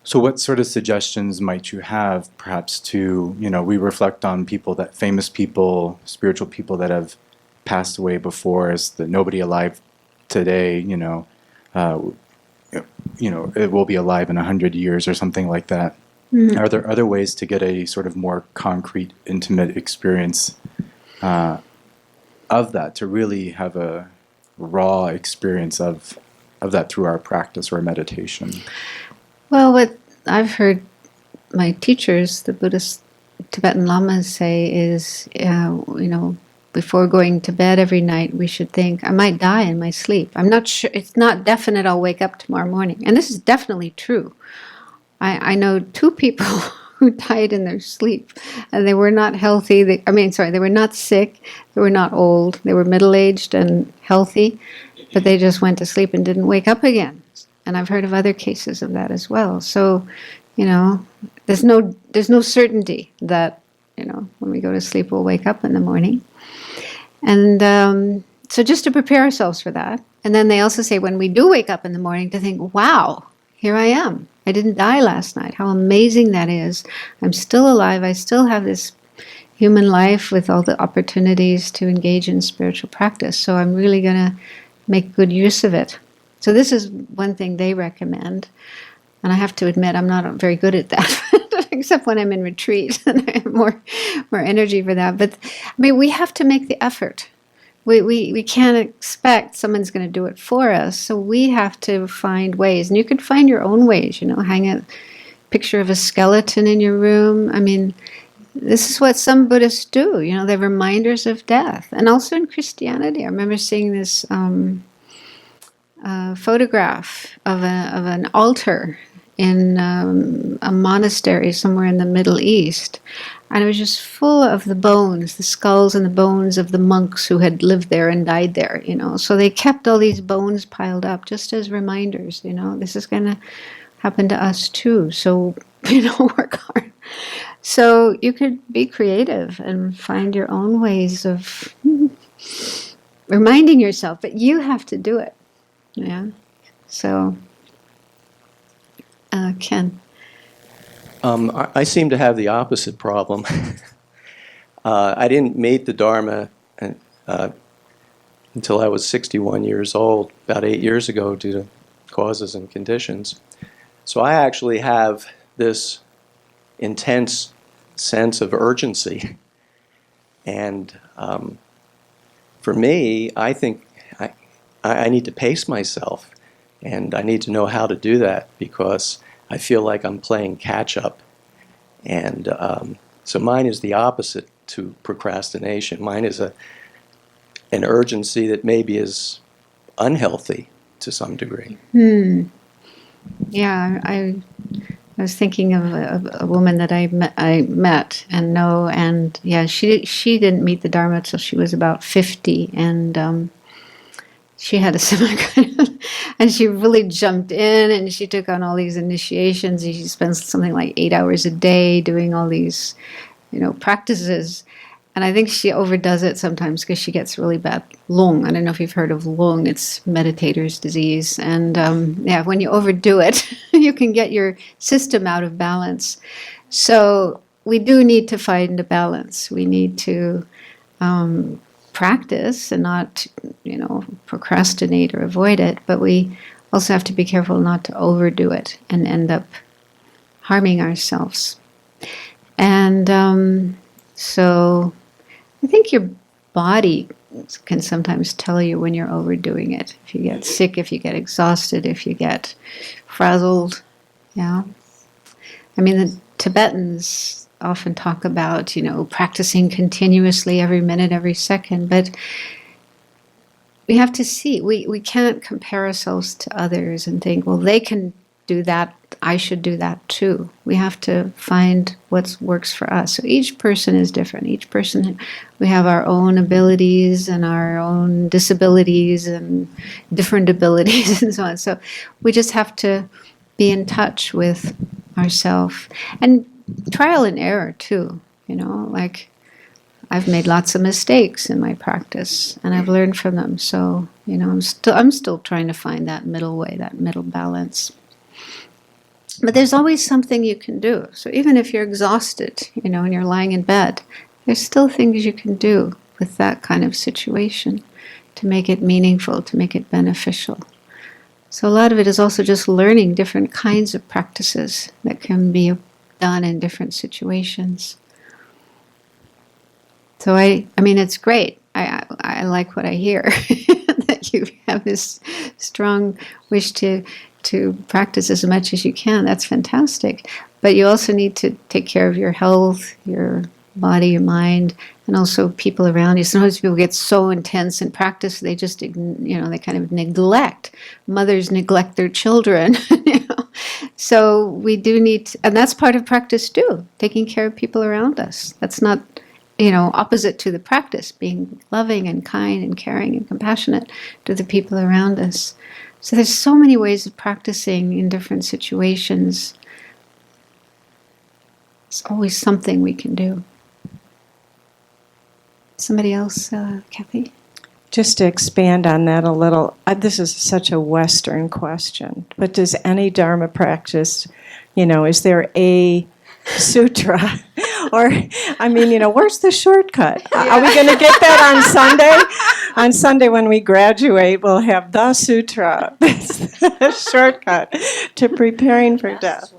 So what sort of suggestions might you have, perhaps, to, we reflect on famous people, spiritual people that have passed away before us, that nobody alive today, it will be alive in 100 years or something like that. Mm-hmm. Are there other ways to get a sort of more concrete, intimate experience of that, to really have a raw experience of that through our practice or meditation? Well, what I've heard my teachers, the Buddhist Tibetan Lamas, say is, before going to bed every night, we should think, I might die in my sleep. I'm not sure, it's not definite I'll wake up tomorrow morning. And this is definitely true. I know 2 people who died in their sleep, and they were not healthy. They were not sick, they were not old, they were middle-aged and healthy. but they just went to sleep and didn't wake up again. And I've heard of other cases of that as well. So, there's no certainty that, when we go to sleep, we'll wake up in the morning. And so just to prepare ourselves for that. And then they also say when we do wake up in the morning to think, wow, here I am. I didn't die last night. How amazing that is. I'm still alive. I still have this human life with all the opportunities to engage in spiritual practice. So I'm really going to make good use of it. So this is one thing they recommend. And I have to admit, I'm not very good at that, except when I'm in retreat and I have more energy for that. But we have to make the effort. We can't expect someone's going to do it for us. So we have to find ways. And you can find your own ways, hang a picture of a skeleton in your room. This is what some Buddhists do. They're reminders of death. And also in Christianity, I remember seeing this photograph of an altar in a monastery somewhere in the Middle East. And it was just full of the bones, the skulls and the bones of the monks who had lived there and died there, So they kept all these bones piled up just as reminders, This is going to happen to us too. So, work hard. So you could be creative and find your own ways of reminding yourself, but you have to do it. Yeah. So, Ken. I seem to have the opposite problem. I didn't meet the Dharma until I was 61 years old, about 8 years ago, due to causes and conditions. So I actually have this intense sense of urgency. And for me, I think I need to pace myself, and I need to know how to do that because I feel like I'm playing catch up. And so mine is the opposite to procrastination. Mine is an urgency that maybe is unhealthy to some degree. Yeah, I was thinking of a woman that I met and know, and yeah, she didn't meet the Dharma till she was about 50, and she had a similar kind of, and she really jumped in, and she took on all these initiations. And she spends something like 8 hours a day doing all these, practices. And I think she overdoes it sometimes because she gets really bad lung. I don't know if you've heard of lung. It's meditator's disease. And when you overdo it, you can get your system out of balance. So we do need to find a balance. We need to practice and not, procrastinate or avoid it. But we also have to be careful not to overdo it and end up harming ourselves. And so I think your body can sometimes tell you when you're overdoing it. If you get sick, if you get exhausted, if you get frazzled. Yeah. The Tibetans often talk about, practicing continuously every minute, every second. But we have to see, we can't compare ourselves to others and think, well, they can do that, I should do that too. We have to find what works for us. So each person is different. Each person, we have our own abilities and our own disabilities and different abilities and so on. So we just have to be in touch with ourselves. And trial and error too, like I've made lots of mistakes in my practice and I've learned from them. So, I'm still trying to find that middle way, that middle balance. But there's always something you can do. So even if you're exhausted, and you're lying in bed, there's still things you can do with that kind of situation to make it meaningful, to make it beneficial. So a lot of it is also just learning different kinds of practices that can be done in different situations. So it's great. I like what I hear, that you have this strong wish to practice as much as you can. That's fantastic. But you also need to take care of your health, your body, your mind, and also people around you. Sometimes people get so intense in practice, they just, they kind of neglect. Mothers neglect their children, So we do need, and that's part of practice too, taking care of people around us. That's not opposite to the practice, being loving and kind and caring and compassionate to the people around us. So there's so many ways of practicing in different situations. It's always something we can do. Somebody else, Kathy? Just to expand on that a little, this is such a Western question, but does any Dharma practice, is there a sutra? Or, where's the shortcut? Are we going to get that on Sunday? On Sunday when we graduate, we'll have the sutra, the shortcut to preparing for death.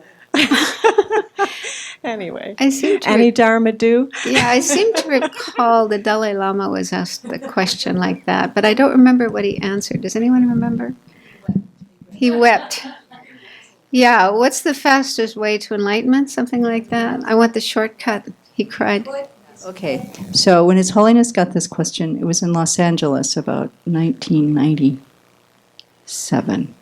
Anyway, any Dharma do? Yeah, I seem to recall the Dalai Lama was asked the question like that, but I don't remember what he answered. Does anyone remember? He wept. Yeah, what's the fastest way to enlightenment? Something like that. I want the shortcut. He cried. Okay, so when His Holiness got this question, it was in Los Angeles about 1997.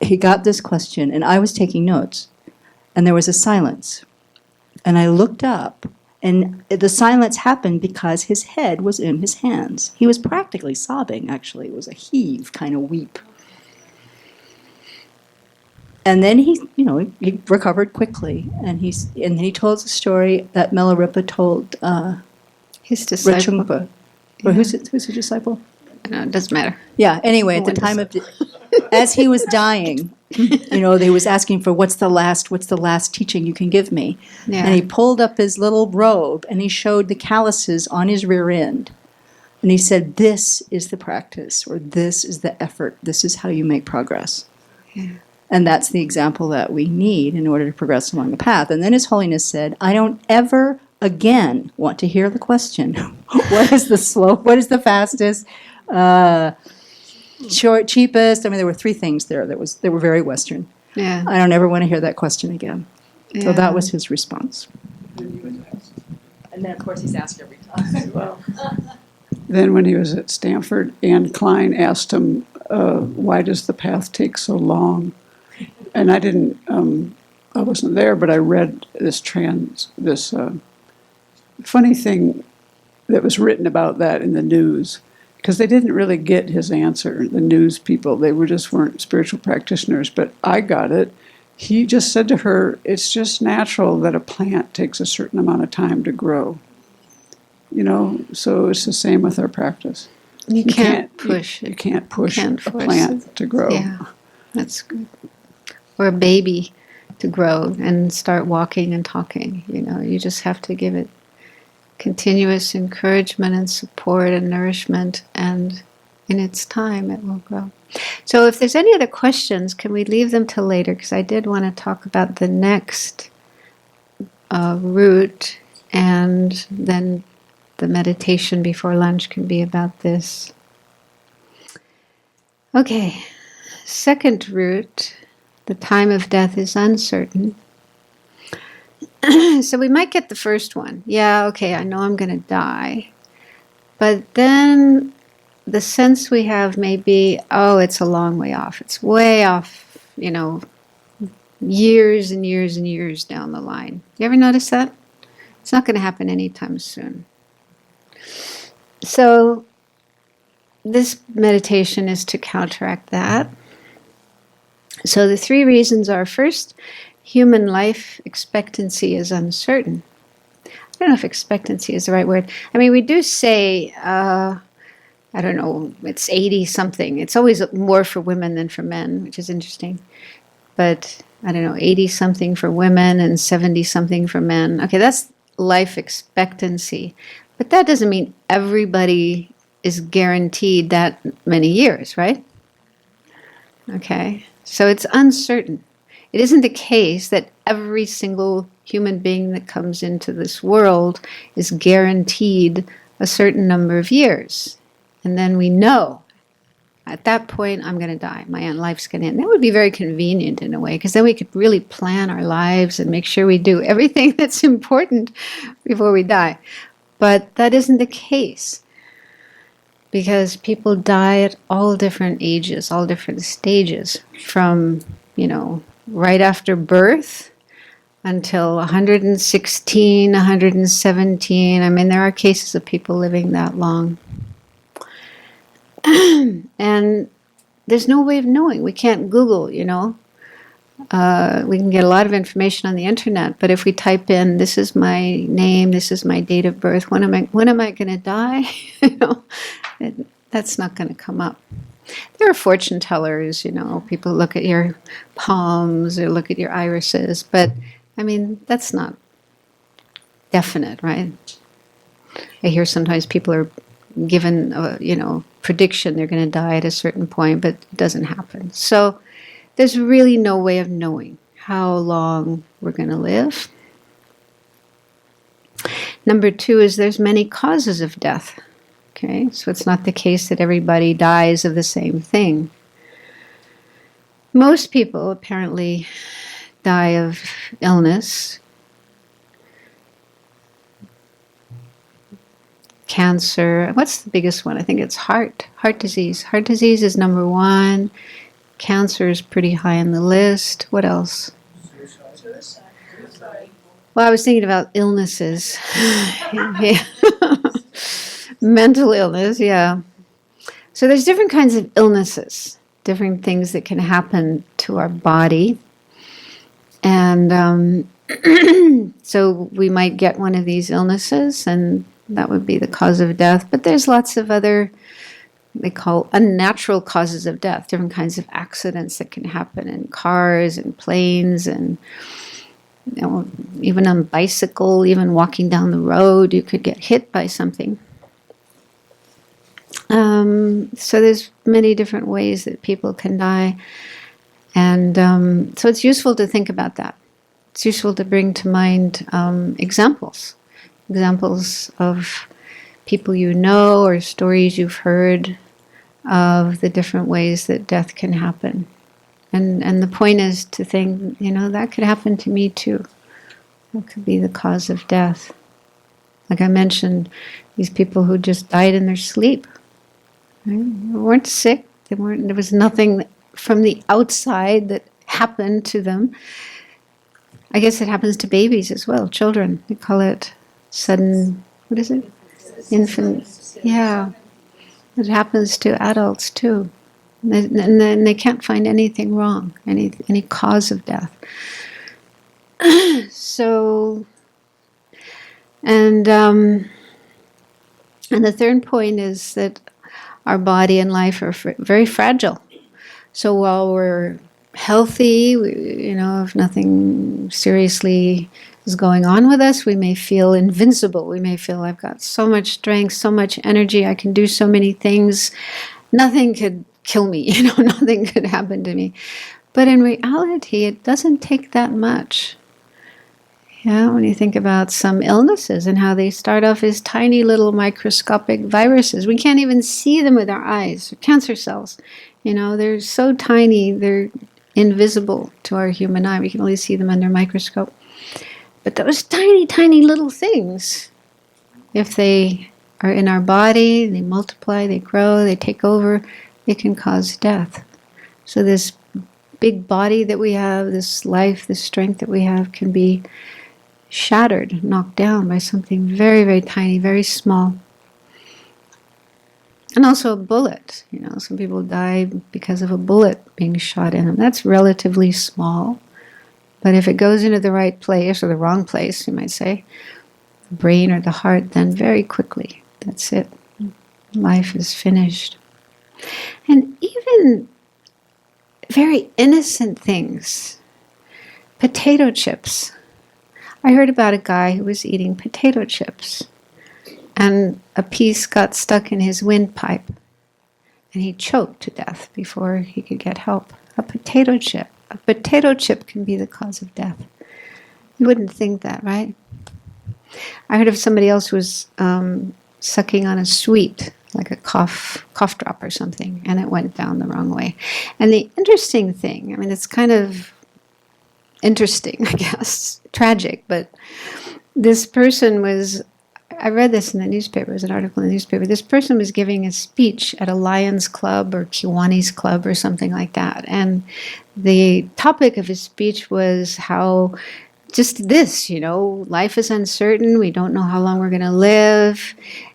He got this question, and I was taking notes, and there was a silence. And I looked up, and the silence happened because his head was in his hands. He was practically sobbing, actually. It was a heave, kind of weep. And then he recovered quickly, and he told the story that Milarepa told His disciple. Rinpoche. Or who's his disciple? No, it doesn't matter. Yeah, anyway, at the time of, as he was dying, they was asking for what's the last teaching you can give me? Yeah. And he pulled up his little robe and he showed the calluses on his rear end. And he said, this is the practice, or this is the effort, this is how you make progress. Yeah. And that's the example that we need in order to progress along the path. And then His Holiness said, I don't ever again want to hear the question, what is the fastest, short, cheapest? There were three things there that were very Western. Yeah. I don't ever want to hear that question again. Yeah. So that was his response. And then, of course, he's asked every time as well. Then when he was at Stanford, Anne Klein asked him, why does the path take so long? And I wasn't there, but I read this funny thing that was written about that in the news, because they didn't really get his answer, the news people. They weren't spiritual practitioners, but I got it. He just said to her, it's just natural that a plant takes a certain amount of time to grow. So it's the same with our practice. You can't push it. You can't push Can't a force plant it. to grow. Yeah, that's good. Or a baby to grow and start walking and talking. You just have to give it continuous encouragement and support and nourishment, and in its time it will grow. So if there's any other questions, can we leave them till later? Because I did want to talk about the next route, and then the meditation before lunch can be about this. Okay, second route, the time of death is uncertain. So we might get the first one. Yeah, okay, I know I'm going to die. But then the sense we have may be, it's a long way off. It's way off, years and years and years down the line. You ever notice that? It's not going to happen anytime soon. So this meditation is to counteract that. So the three reasons are, first, human life expectancy is uncertain. I don't know if expectancy is the right word. We do say, it's 80-something. It's always more for women than for men, which is interesting. But, 80-something for women and 70-something for men. Okay, that's life expectancy. But that doesn't mean everybody is guaranteed that many years, right? Okay, so it's uncertain. It isn't the case that every single human being that comes into this world is guaranteed a certain number of years. And then we know, at that point, I'm going to die. My life's going to end. That would be very convenient in a way, because then we could really plan our lives and make sure we do everything that's important before we die. But that isn't the case, because people die at all different ages, all different stages, from, right after birth, until 116, 117. I mean, there are cases of people living that long. And there's no way of knowing. We can't Google, you know. We can get a lot of information on the internet, but if we type in, "This is my name, this is my date of birth, when am I going to die?" you know, that's not going to come up. There are fortune tellers, you know, people look at your palms or look at your irises, but I mean, that's not definite, right? I hear sometimes people are given, prediction they're going to die at a certain point, but it doesn't happen. So there's really no way of knowing how long we're going to live. Number two is there's many causes of death. Okay, so it's not the case that everybody dies of the same thing. Most people apparently die of illness, cancer. What's the biggest one? I think it's heart disease. Heart disease is number one. Cancer is pretty high on the list. What else? Well, I was thinking about illnesses. Mental illness, yeah. So there's different kinds of illnesses, different things that can happen to our body. And so we might get one of these illnesses, and that would be the cause of death. But there's lots of other, they call unnatural causes of death, different kinds of accidents that can happen in cars and planes and even on bicycle, even walking down the road, you could get hit by something. So there's many different ways that people can die. And so it's useful to think about that. It's useful to bring to mind examples of people you know or stories you've heard of the different ways that death can happen. And the point is to think, that could happen to me too. That could be the cause of death. Like I mentioned, these people who just died in their sleep. Right? They weren't sick. There was nothing from the outside that happened to them. I guess it happens to babies as well, children. They call it sudden, what is it? Infant. Yeah. It happens to adults too. And then they can't find anything wrong, any cause of death. So, and the third point is that our body and life are very fragile. So while we're healthy, if nothing seriously is going on with us, we may feel invincible. We may feel, I've got so much strength, so much energy, I can do so many things. Nothing could kill me, nothing could happen to me. But in reality, it doesn't take that much. Yeah, when you think about some illnesses and how they start off as tiny little microscopic viruses. We can't even see them with our eyes. Cancer cells, they're so tiny, they're invisible to our human eye. We can only see them under a microscope. But those tiny, tiny little things, if they are in our body, they multiply, they grow, they take over, it can cause death. So this big body that we have, this life, this strength that we have can be shattered, knocked down by something very, very tiny, very small. And also a bullet. Some people die because of a bullet being shot in them. That's relatively small. But if it goes into the right place, or the wrong place, you might say, the brain or the heart, then very quickly, that's it. Life is finished. And even very innocent things. Potato chips. I heard about a guy who was eating potato chips, and a piece got stuck in his windpipe, and he choked to death before he could get help. A potato chip. A potato chip can be the cause of death. You wouldn't think that, right? I heard of somebody else who was sucking on a sweet, like a cough drop or something, and it went down the wrong way. And the interesting thing, it's kind of interesting, I guess, tragic, but this person was, I read this in the newspaper, it was an article in the newspaper, this person was giving a speech at a Lions Club or Kiwanis Club or something like that, and the topic of his speech was how just this, life is uncertain. We don't know how long we're going to live.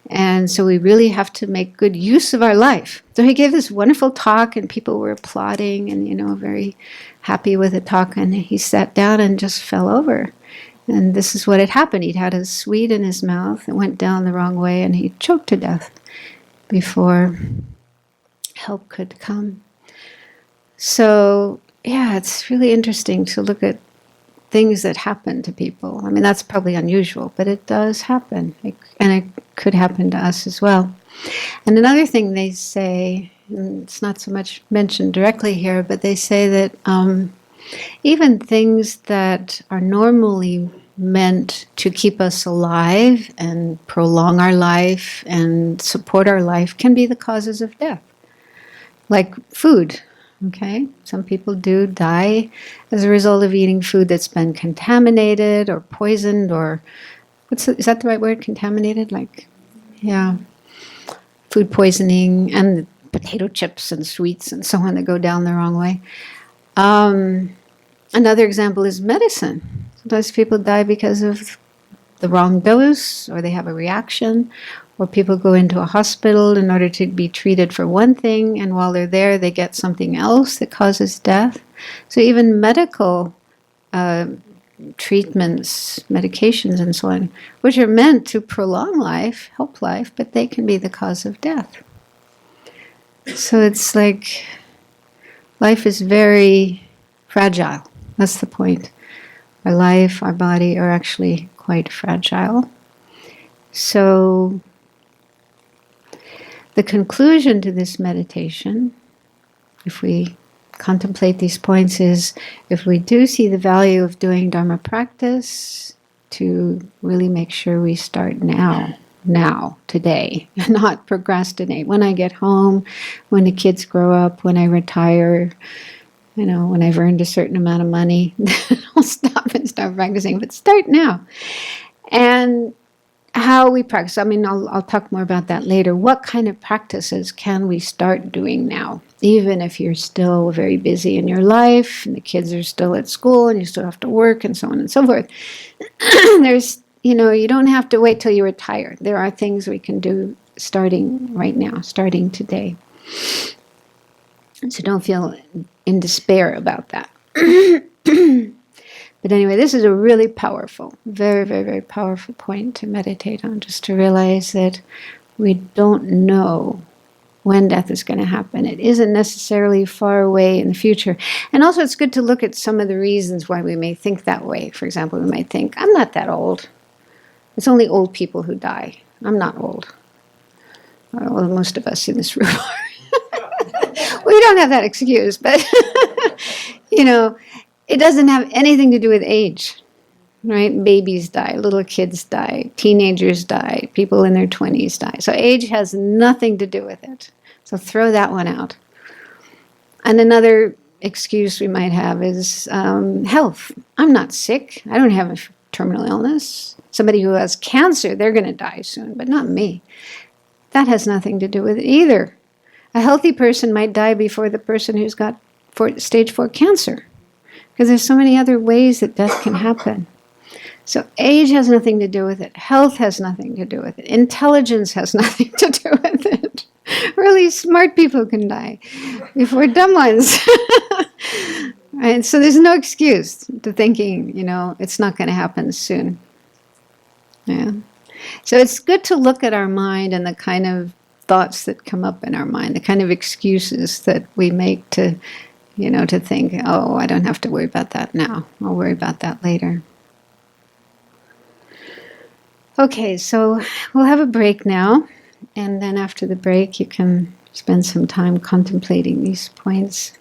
And so we really have to make good use of our life. So he gave this wonderful talk, and people were applauding and, very happy with the talk. And he sat down and just fell over. And this is what had happened. He'd had a sweet in his mouth. It went down the wrong way, and he choked to death before help could come. So, yeah, it's really interesting to look at things that happen to people. I mean, that's probably unusual, but it does happen. And it could happen to us as well. And another thing they say, and it's not so much mentioned directly here, but they say that even things that are normally meant to keep us alive and prolong our life and support our life can be the causes of death. Like food. Okay, some people do die as a result of eating food that's been contaminated or poisoned, or is that the right word? Contaminated, food poisoning, and potato chips and sweets and so on that go down the wrong way. Another example is medicine. Sometimes people die because of the wrong dose, or they have a reaction, or people go into a hospital in order to be treated for one thing, and while they're there, they get something else that causes death. So even medical treatments, medications, and so on, which are meant to prolong life, help life, but they can be the cause of death. So it's like life is very fragile. That's the point. Our life, our body are actually quite fragile. So the conclusion to this meditation, if we contemplate these points, is if we do see the value of doing Dharma practice, to really make sure we start now, today, and not procrastinate. When I get home, when the kids grow up, when I retire, when I've earned a certain amount of money, I'll stop and start practicing, but start now. And how we practice, I'll talk more about that later. What kind of practices can we start doing now? Even if you're still very busy in your life, and the kids are still at school, and you still have to work, and so on and so forth. There's, you don't have to wait till you retire. There are things we can do starting right now, starting today. So don't feel in despair about that. But anyway, this is a really powerful, very, very, very powerful point to meditate on, just to realize that we don't know when death is going to happen. It isn't necessarily far away in the future. And also it's good to look at some of the reasons why we may think that way. For example, we might think, I'm not that old. It's only old people who die. I'm not old. Well, most of us in this room are. We don't have that excuse, but, it doesn't have anything to do with age, right? Babies die, little kids die, teenagers die, people in their 20s die. So age has nothing to do with it. So throw that one out. And another excuse we might have is health. I'm not sick. I don't have a terminal illness. Somebody who has cancer, they're going to die soon, but not me. That has nothing to do with it either. A healthy person might die before the person who's got stage 4 cancer, because there's so many other ways that death can happen. So age has nothing to do with it. Health has nothing to do with it. Intelligence has nothing to do with it. Really smart people can die before dumb ones. Right? So there's no excuse to thinking, it's not going to happen soon. Yeah. So it's good to look at our mind and the kind of thoughts that come up in our mind, the kind of excuses that we make to think, oh, I don't have to worry about that now. I'll worry about that later. Okay, so we'll have a break now. And then after the break, you can spend some time contemplating these points.